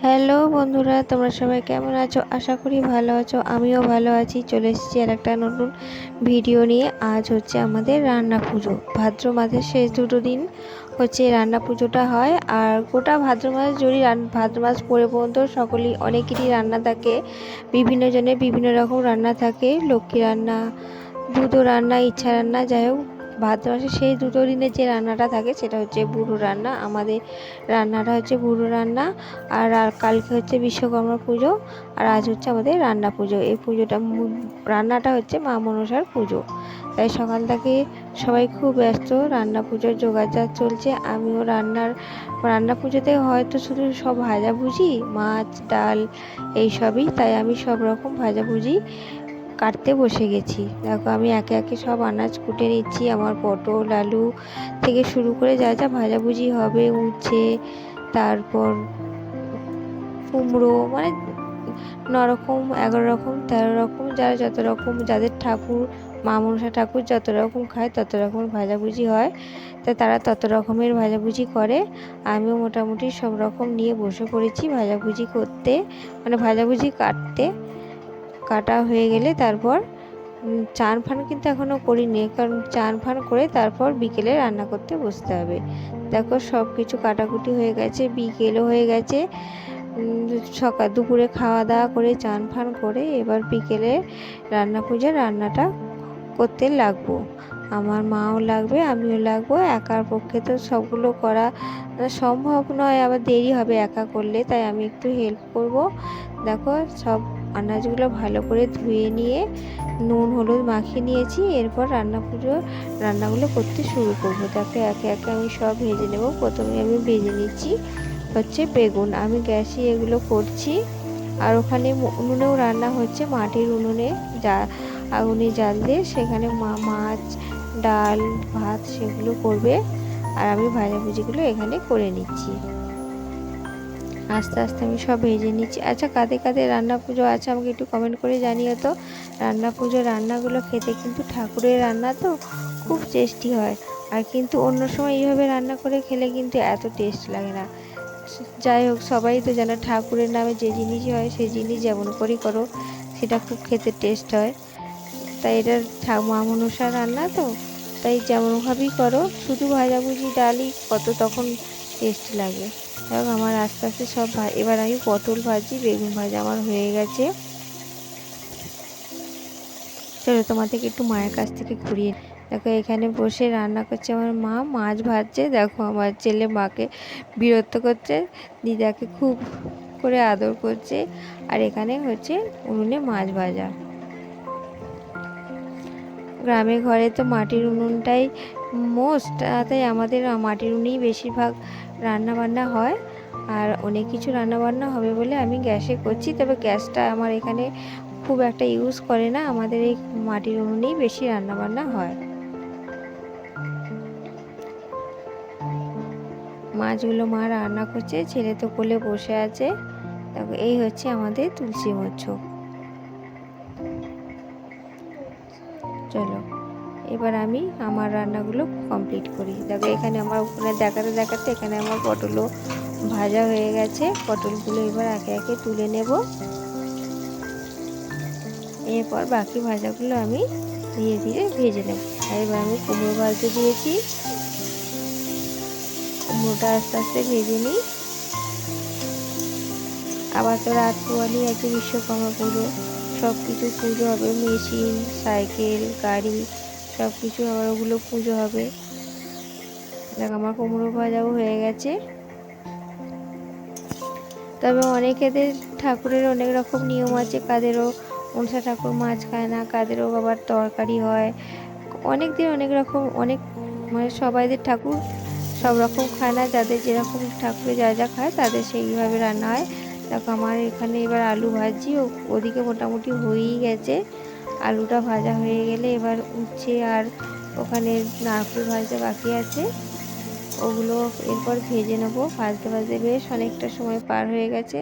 Hello বন্ধুরা, তোমরা সবাই কেমন আছো? আশা করি ভালো আছো। আমিও ভালো আছি। চলে এসেছি আর একটা নতুন ভিডিও নিয়ে। আজ হচ্ছে আমাদের রান্না পুজো। ভাদ্র মাসের শেষ দুটো দিন হচ্ছে রান্না পুজোটা হয়। আর গোটা ভাদ্র মাস জুড়ে ভাদ্র মাস পরে পর্যন্ত সকলেই অনেকেরই রান্না থাকে। বিভিন্ন জনের বিভিন্ন রকম রান্না থাকে। লক্ষ্মী রান্না, বুধো রান্না, ইচ্ছা রান্না, যাই হোক ভাদ্র মাসে সেই দুটো দিনে যে রান্নাটা থাকে সেটা হচ্ছে বুড়ো রান্না। আমাদের রান্নাটা হচ্ছে বুড়ো রান্না। আর কালকে হচ্ছে বিশ্বকর্মা পুজো। আর আজ হচ্ছে আমাদের রান্না পুজো। এই পুজোটা রান্নাটা হচ্ছে মা মনসার পুজো। তাই সকাল থেকে সবাই খুব ব্যস্ত, রান্না পুজোর জোগাড়জাত চলছে। আমিও রান্না পুজোতে হয়তো শুধু সব ভাজাভুজি, মাছ ডাল এইসবই, তাই আমি সব রকম ভাজাভুজি কাটতে বসে গেছি। দেখো আমি একে একে সব আনাজ কুটে নিচ্ছি। আমার পটল আলু থেকে শুরু করে যা যা ভাজাভুজি হবে, উচ্ছে, তারপর কুমড়ো, মানে 9 রকম 11 রকম 13 রকম, যারা যত রকম, যাদের ঠাকুর মা মনসা ঠাকুর যত রকম খায় তত রকমের ভাজাভুজি হয়, তাই তারা তত রকমের ভাজাভুজি করে। আমিও মোটামুটি সব রকম নিয়ে বসে পড়েছি ভাজাভুজি করতে, মানে ভাজাভুজি কাটতে। কাটা হয়ে গেলে তারপর চান ফান কিন্তু এখনও করিনি, কারণ চান ফান করে তারপর বিকেলে রান্না করতে বসতে হবে। দেখো সব কিছু কাটাকুটি হয়ে গেছে, বিকেলও হয়ে গেছে। সকাল দুপুরে খাওয়া দাওয়া করে চান ফান করে এবার বিকেলে রান্নাটা করতে লাগবো। আমার মাও লাগবে, আমিও লাগবো। একার পক্ষে তো সবগুলো করা সম্ভব নয়, আবার দেরি হবে একা করলে, তাই আমি একটু হেল্প করব। দেখো সব আনাজগুলো ভালো করে ধুয়ে নিয়ে নুন হলুদ মাখিয়ে নিয়েছি। এরপর রান্নাগুলো করতে শুরু করব। দেখো একে একে আমি সব ভেজে নেব। প্রথমে আমি ভেজে নিচ্ছি হচ্ছে বেগুন। আমি গ্যাসে এগুলো করছি। আর ওখানে উনুনেও রান্না হচ্ছে, মাটির উনুনে আগুনে জাল দিয়ে সেখানে মাছ ডাল ভাত সেগুলো করবে। আর আমি ভাজাভুজিগুলো এখানে করে নিচ্ছি। আস্তে আস্তে আমি সব ভেজে নিচ্ছি। আচ্ছা, কাদের কাদের রান্না পুজো আছে আমাকে একটু কমেন্ট করে জানিও তো। রান্না পুজোর রান্নাগুলো খেতে কিন্তু ঠাকুরের রান্না তো খুব টেস্টি হয়। আর কিন্তু অন্য সময় এইভাবে রান্না করে খেলে কিন্তু এত টেস্ট লাগে না। যাই হোক, সবাই তো জানে ঠাকুরের নামে যে জিনিসই হয় সেই জিনিস যেমন করেই করো সেটা খুব খেতে টেস্ট হয়। তাই এটা মা মনসার রান্না তো, তাই যেমনভাবেই করো, শুধু ভাজাভুজি ডালই কত তখন টেস্ট লাগে। এবং আমার আস্তে আস্তে সব এবার আমি পটল ভাজি, বেগুন ভাজা আমার হয়ে গেছে। চলো তোমাদেরকে একটু মায়ের কাছ থেকে ঘুরিয়ে। দেখো এখানে বসে রান্না করছে আমার মা, মাছ ভাজছে। দেখো আমার ছেলে মাকে বিরক্ত করছে, দিদাকে খুব করে আদর করছে। আর এখানে হচ্ছে উনুনে মাছ ভাজা। গ্রামে ঘরে তো মাটির উনুনটাই মোস্ট, তাই আমাদের মাটির উনুনেই বেশিরভাগ রান্না বান্না হয়। আর অনেক কিছু রান্না বান্না হবে বলে আমি গ্যাসে করছি, তবে গ্যাসটা আমার এখানে খুব একটা ইউজ করে না। আমাদের এই মাটির উনুনেই বেশি রান্না বান্না হয়। মাছগুলো মা রান্না করছে, ছেলে তো কোলে বসে আছে। দেখো এই হচ্ছে আমাদের তুলসী মোচ্ছ। চলো এবার আমি আমার রান্নাগুলো কমপ্লিট করি। দেখো এখানে আমার ওখানে দেখাতে দেখাতে এখানে আমার পটলও ভাজা হয়ে গেছে। পটলগুলো এবার একে একে তুলে নেব। এরপর বাকি ভাজাগুলো আমি ধীরে ধীরে ভেজে নেব। আর এবার আমি কুমড়ো ভাজতে দিয়েছি, কুমড়োটা আস্তে আস্তে ভেজে নিই। আবার তো রাত পোয়ালি আছে বিশ্বকর্মা পুজো, সব কিছু পুজো হবে, মেশিন সাইকেল গাড়ি সব কিছু আবার ওগুলো পুজো হবে। দেখ আমার কুমড়ো ভাজাও হয়ে গেছে। তবে অনেকেদের ঠাকুরের অনেক রকম নিয়ম আছে, কাদেরও মনসা ঠাকুর মাছ খায় না, কাদেরও আবার তরকারি হয়। অনেক দিন অনেক রকম, অনেক মানে সবাইদের ঠাকুর সব রকম খায় না, যাদের যেরকম ঠাকুরে যা যা খায় তাদের সেইভাবে রান্না হয়। দেখো আমার এখানে এবার আলু ভাজি, ওদিকে মোটামুটি হয়েই গেছে। আলুটা ভাজা হয়ে গেলে এবার উচ্ছে আর ওখানে নারকেল ভাজা বাকি আছে, ওগুলো এরপর ভেজে নেবো। ভাজতে ভাজতে বেশ অনেকটা সময় পার হয়ে গেছে।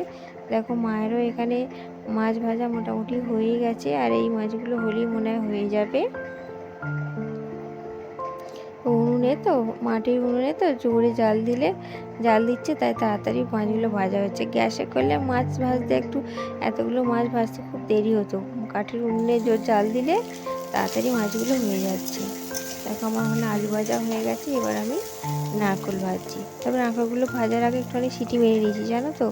দেখো মায়েরও এখানে মাছ ভাজা মোটামুটি হয়েই গেছে, আর এই মাছগুলো হলেই মনে হয় হয়ে যাবে। উনুনে তো মাটির উনুনে তো জোরে জাল দিচ্ছে, তাই তাড়াতাড়ি মাছগুলো ভাজা হচ্ছে। গ্যাসে করলে মাছ ভাজতে এতগুলো মাছ ভাজতে খুব দেরি হতো। কাঠের উনুনে জোর জাল দিলে তাড়াতাড়ি মাছগুলো হয়ে যাচ্ছে। দেখো আমার আলু ভাজা হয়ে গেছে। এবার আমি নারকেল ভাজছি। তবে নারকেলগুলো ভাজার আগে একটুখানি সিটি মেরে নিয়েছি, জানো তো।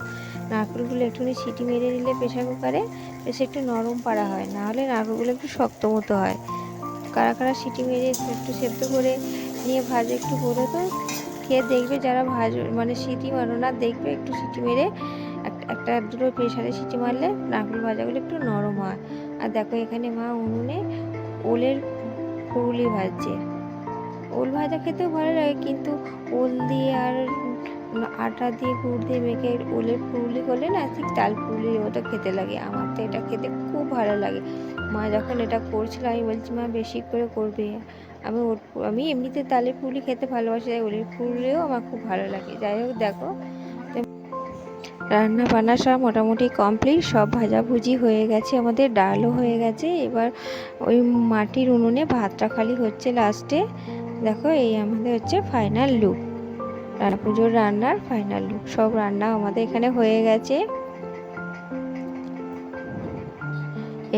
নারকেলগুলো একটুখানি সিটি মেরে নিলে প্রেশার কুকারে বেশ একটু নরম পাড়া হয়, নাহলে নারকেলগুলো একটু শক্ত মতো হয়। কারা কারা সিটি মেরে একটু সেদ্ধ করে নিয়ে ভাজো একটু বলো তো। খেয়ে দেখবে যারা মানে সিটি মারো না, দেখবে একটু সিটি মেরে একটা দুটো প্রেশারে সিটি মারলে নারকেল ভাজাগুলো একটু নরম হয়। আর দেখো এখানে মা উনুনে ওলের পুরুলি ভাজছে। ওল ভাজা খেতেও ভালো লাগে, কিন্তু ওল দিয়ে আর আটা দিয়ে গুড় দিয়ে মেখে ওলের পুরুলি করলে না ঠিক তাল পুরুলির মতো খেতে লাগে। আমার তো এটা খেতে খুব ভালো লাগে। মা যখন এটা করছিল আমি বলছি মা বেশি করে করবে। আমি এমনিতে তালের পুরুলি খেতে ভালোবাসি, তাই ওলের পুরুলিও আমার খুব ভালো লাগে। যাই হোক দেখো, রান্না বান্না সব মোটামুটি কমপ্লিট, সব ভাজাভুজি হয়ে গেছে, আমাদের ডালও হয়ে গেছে। এবার ওই মাটির উনুনে ভাতটা খালি হচ্ছে লাস্টে। দেখো এই আমাদের হচ্ছে ফাইনাল লুক, রান্না পুজোর রান্নার ফাইনাল লুক। সব রান্না আমাদের এখানে হয়ে গেছে।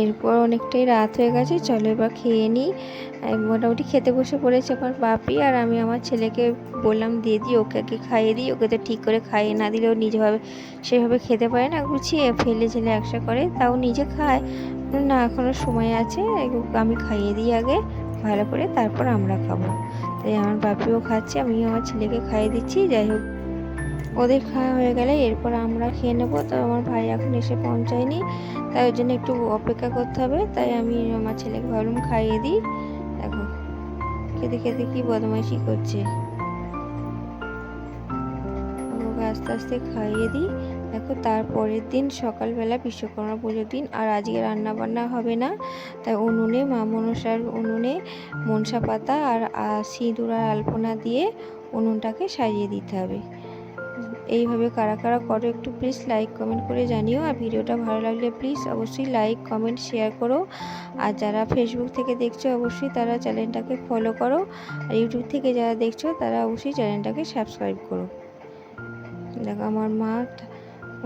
এরপর অনেকটাই রাত হয়ে গেছে, চলো এবার খেয়ে নিই। মোটামুটি খেতে বসে পড়েছে আমার বাপি, আর আমি আমার ছেলেকে বললাম দিয়ে দিই, ওকে খাইয়ে দিই। ওকে তো ঠিক করে খাইয়ে না দিলেও নিজেভাবে সেভাবে খেতে পারে না, গুছিয়ে ফেলে ছেলে একসা করে, তাও নিজে খায় না। এখনও সময় আছে, আমি খাইয়ে দিই আগে ভালো করে, তারপর আমরা খাবো। তাই আমার বাপিও খাচ্ছে, আমিও আমার ছেলেকে খাইয়ে দিচ্ছি। যাই হোক, ওদের খাওয়া হয়ে গেলে এরপর আমরা খেয়ে নেবো। তো আমার ভাই এখন এসে পৌঁছায়নি, তাই ওই জন্য একটু অপেক্ষা করতে হবে। তাই আমি আমার ছেলেকে ভাবলাম খাইয়ে দিই। দেখো খেতে খেতে কি বদমাইশি করছে, ওকে আস্তে আস্তে খাইয়ে দিই। দেখো তারপরের দিন সকালবেলা বিশ্বকর্মা পুজোর দিন, আর আজকে রান্না বান্না হবে না। তাই উনুনে মা মনসার উনুনে মনসা পাতা আর সিঁদুর আর আলপনা দিয়ে উনুনটাকে সাজিয়ে দিতে হবে। এইভাবে কারা কারা করো একটু প্লিজ লাইক কমেন্ট করে জানিও। আর ভিডিওটা ভালো লাগলে প্লিজ অবশ্যই লাইক কমেন্ট শেয়ার করো। আর যারা ফেসবুক থেকে দেখছো অবশ্যই তারা চ্যানেলটাকে ফলো করো, আর ইউটিউব থেকে যারা দেখছো তারা অবশ্যই চ্যানেলটাকে সাবস্ক্রাইব করো। দেখো আমার মা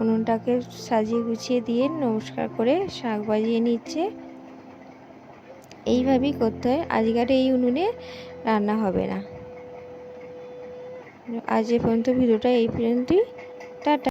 উনুনটাকে সাজিয়ে গুছিয়ে দিয়ে নমস্কার করে শাক বাজিয়ে নিচ্ছে। এইভাবেই করতে হয়, আজকের এই উনুনে রান্না হবে না। আজ এ পর্যন্ত ভিডিওটা এই পর্যন্তই। টাটা।